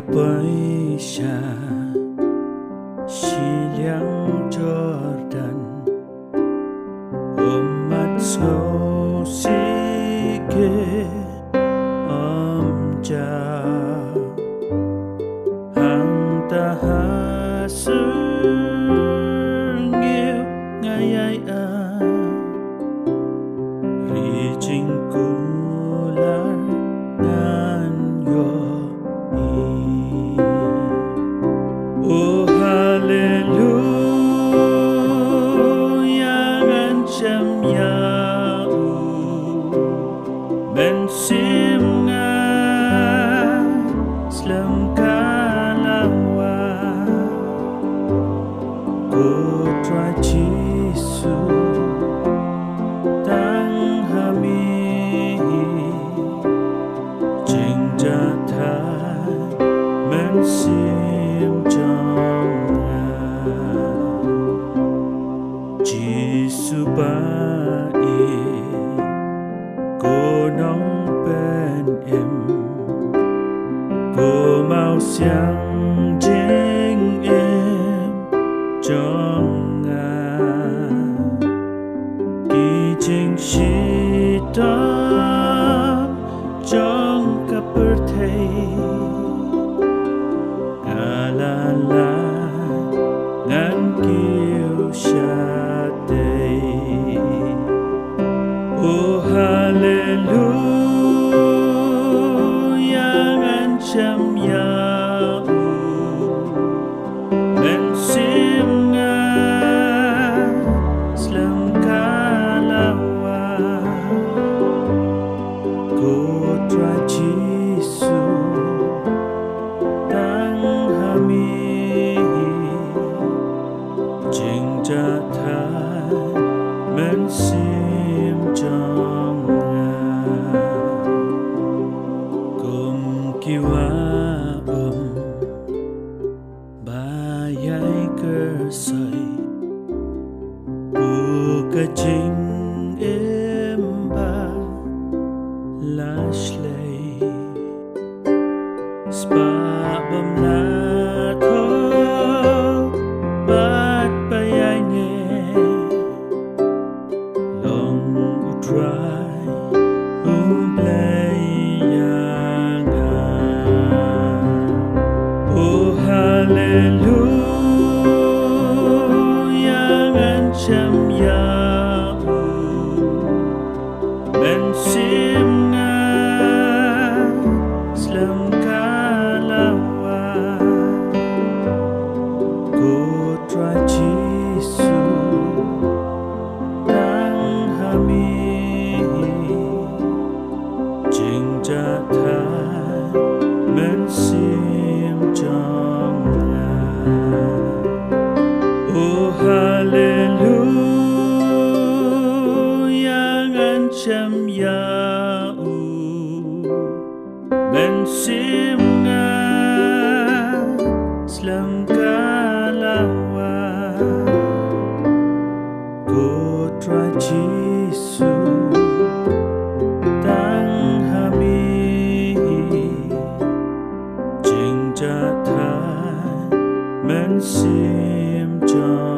Paisha Silyang Jordan Umat Sige Omja Hang Tahasung Yêu Ngayay Reaching Kular Oh hallelujah ngancam yau ben sim nga slam kalawa putra Yesu tang hami jing jatai men sim Giêsu ba cô nóng bên em cô mau sáng trên em trong ngài kỳ trình sĩ đó trong cặp bờ thầy la ngan kêu Oh hallelujah ngancam yau ben sim nga slam kalawa putra Yesu tang hami jing jatai men sim trong cùng kiwa bayai cơ soi buka chính em ba lashley spa bom la tho bat bayai ne Try who play Oh hallelujah ngancam yau ben sim nga slam kalawa putra Yesu tang hami jing jatai men sim trong Oh hallelujah ngancam yau ben sim nga slam kalawa putra Yesu tang hami jing jatai men sim trong